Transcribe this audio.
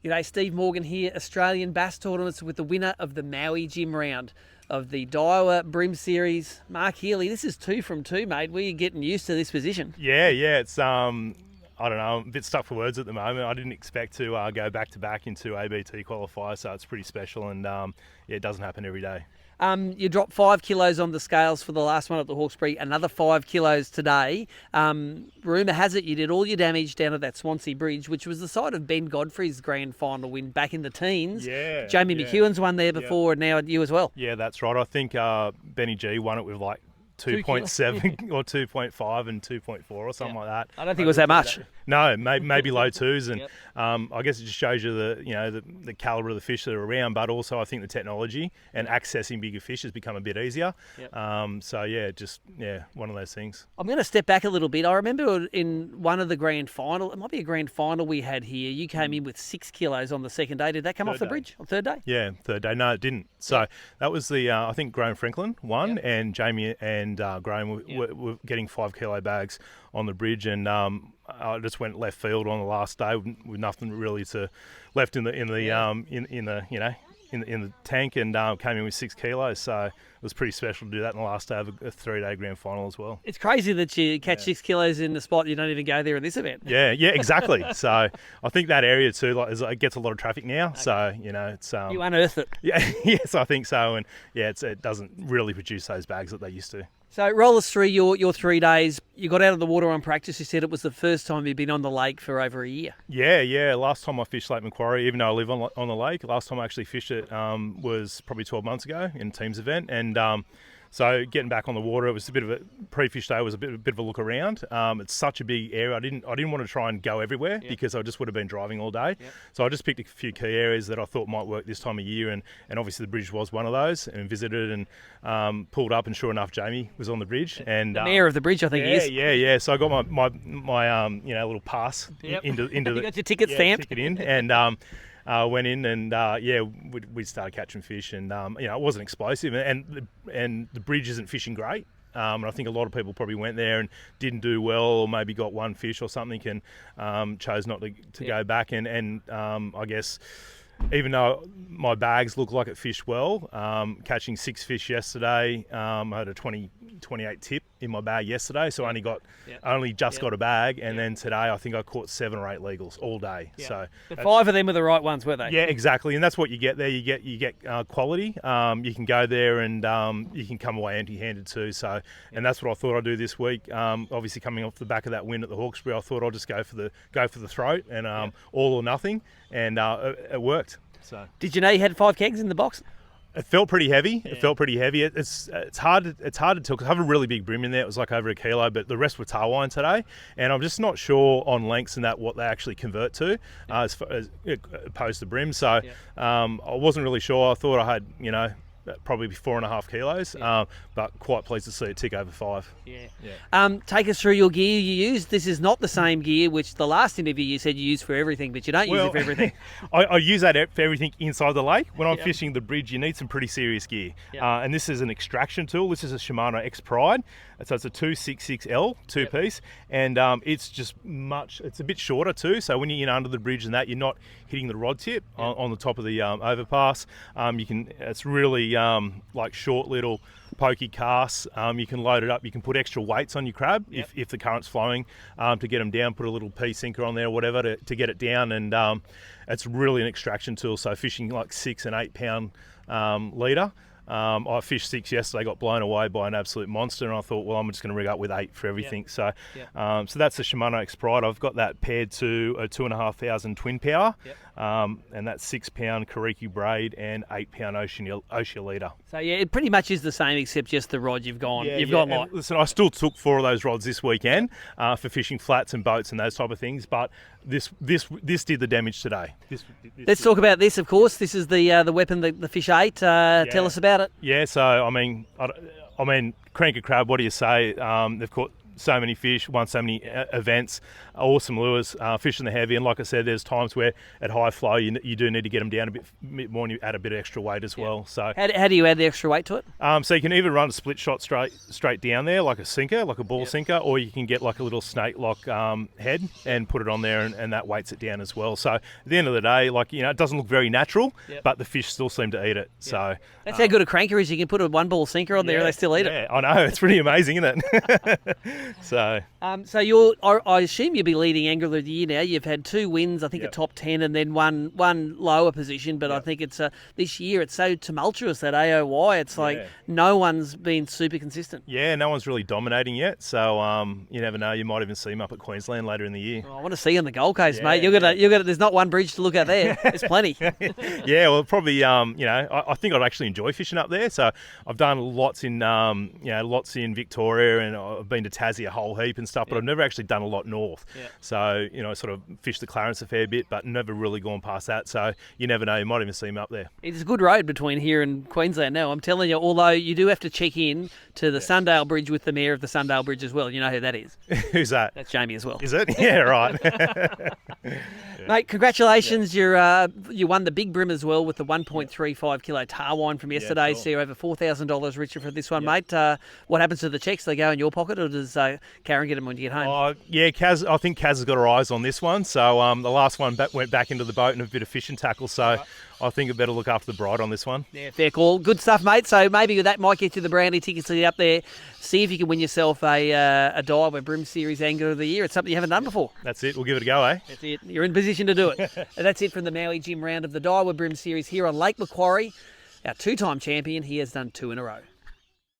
G'day, Steve Morgan here, Australian Bass Tournaments with the winner of the Maui Gym round of the Daiwa BREAM Series, Mark Healey. This is 2 from 2, mate. We're getting used to this position. Yeah, it's I don't know, I'm a bit stuck for words at the moment. I didn't expect to go back to back into ABT qualifier, so it's pretty special, and it doesn't happen every day. You dropped 5 kilos on the scales for the last one at the Hawkesbury, another 5 kilos today. Rumour has it you did all your damage down at that Swansea Bridge, which was the site of Ben Godfrey's grand final win back in the teens. Yeah. Jamie McEwen's won there before, and now you as well. Yeah, that's right. I think Benny G won it with like 2.7 or 2.5 and 2.4 or something like that. I don't think it was that much. No, maybe low twos, and I guess it just shows you the calibre of the fish that are around, but also I think the technology and accessing bigger fish has become a bit easier. One of those things. I'm going to step back a little bit. I remember in one of the grand final, it might be a grand final we had here, you came in with 6 kilos on the second day. Did that come off the bridge on third day? Yeah, third day. No, it didn't. So that was the I think Graham Franklin won, and Jamie and Graham were getting 5 kilo bags on the bridge, and I just went left field on the last day with nothing really left in the tank, and came in with 6 kilos. So it was pretty special to do that in the last day of a 3-day grand final as well. It's crazy that you catch 6 kilos in the spot you don't even go there in this event. Yeah, exactly. So I think that area too, it gets a lot of traffic now. Okay. So it's you unearth it. Yeah, yes, I think so, and it doesn't really produce those bags that they used to. So roll us through your 3 days. You got out of the water on practice. You said it was the first time you'd been on the lake for over a year. Yeah. Last time I fished Lake Macquarie, even though I live on the lake, last time I actually fished it was probably 12 months ago in a teams event. And so getting back on the water, it was a bit of a pre-fish day. Was a bit of a look around. It's such a big area. I didn't want to try and go everywhere because I just would have been driving all day. So I just picked a few key areas that I thought might work this time of year, and obviously the bridge was one of those. And visited and pulled up, and sure enough, Jamie was on the bridge. And the mayor of the bridge, I think he is. Yeah. So I got my little pass into you the got your ticket stamped. Ticket in, and. Went in and we started catching fish, and it wasn't explosive, and the bridge isn't fishing great, and I think a lot of people probably went there and didn't do well, or maybe got one fish or something, and chose not to go back, and I guess even though my bags look like it fished well, catching 6 fish yesterday, I had a 28 tip in my bag yesterday, so I only just got a bag, and then today I think I caught 7 or 8 legals all day. So but 5 of them were the right ones, were they? Yeah, exactly, and that's what you get there. You get quality. You can go there and you can come away empty-handed too. So, and that's what I thought I'd do this week. Obviously, coming off the back of that win at the Hawkesbury, I thought I'd just go for the throat and all or nothing, and it worked. So, did you know you had 5 kegs in the box? It felt pretty heavy. It's hard to tell because I have a really big brim in there. It was like over a kilo, but the rest were tarwine today, and I'm just not sure on lengths and that what they actually convert to as opposed to brim. So I wasn't really sure. I thought I had probably 4.5 kilos, but quite pleased to see it tick over 5. Take us through your gear you used. This is not the same gear which the last interview you said you use for everything, but you don't use it for everything. I use that for everything inside the lake. When I'm fishing the bridge, you need some pretty serious gear. And this is an extraction tool. This is a Shimano X Pride. So it's a 266L, 2-piece, and it's a bit shorter too. So when you're under the bridge and that, you're not hitting the rod tip on the top of the overpass. It's really like short little pokey casts. You can load it up. You can put extra weights on your crab if the current's flowing to get them down. Put a little P sinker on there or whatever to get it down, and it's really an extraction tool. So fishing like 6 and 8 pound leader. I fished 6 yesterday, got blown away by an absolute monster, and I thought, well, I'm just going to rig up with 8 for everything. So that's the Shimano X Pride. I've got that paired to a 2,500 twin power, and that's 6 pound Kariki braid and 8 pound Ocean leader. So it pretty much is the same, except just the rod you've gone light. Listen, I still took 4 of those rods this weekend for fishing flats and boats and those type of things, but this did the damage today. Let's talk about this, of course. This is the weapon the fish ate. Tell us about it. Yeah, so I mean, crank a crab. What do you say? They've caught so many fish, won so many events, awesome lures, fishing the heavy. And like I said, there's times where at high flow you do need to get them down a bit more and you add a bit of extra weight as well. So how do you add the extra weight to it? So you can either run a split shot straight down there like a sinker, like a ball sinker, or you can get like a little snake lock head and put it on there and that weights it down as well. So at the end of the day, like, it doesn't look very natural, but the fish still seem to eat it. So that's how good a cranker is. You can put a one ball sinker on there and they still eat it. Yeah, I know. It's pretty amazing, isn't it? So I assume you'll be leading angler of the year now. You've had 2 wins, I think a top 10, and then one lower position. But I think it's this year it's so tumultuous that AOY. It's like no one's been super consistent. Yeah, no one's really dominating yet. So you never know. You might even see them up at Queensland later in the year. I want to see you on the Gold Coast, mate. You're gonna. There's not one bridge to look at there. There's plenty. Yeah, well, probably. I think I'd actually enjoy fishing up there. So I've done lots in Victoria, and I've been to Tassie a whole heap and stuff. But I've never actually done a lot north. So I sort of fished the Clarence a fair bit, but never really gone past that. So you never know. You might even see them up there. It's a good road between here and Queensland now. I'm telling you. Although you do have to check in to the Sundale Bridge with the mayor of the Sundale Bridge as well. You know who that is? Who's that? That's Jamie as well. Is it? Yeah, right. Mate, congratulations. You won the big BREAM as well with the 1.35 kilo tar wine from yesterday. So you're over $4,000 richer for this one, mate. What happens to the checks? They go in your pocket, or does Karen get them when you get home? Kaz. I think Kaz has got her eyes on this one. So the last one went back into the boat and a bit of fishing tackle. So I think I better look after the bride on this one. Yeah, fair call. Good stuff, mate. So maybe that might get you the brownie tickets to get up there. See if you can win yourself a Daiwa BREAM Series Angler of the Year. It's something you haven't done before. That's it. We'll give it a go, eh? That's it. You're in position to do it. And that's it from the Maui Gym round of the Daiwa BREAM Series here on Lake Macquarie. Our 2-time champion, he has done 2 in a row.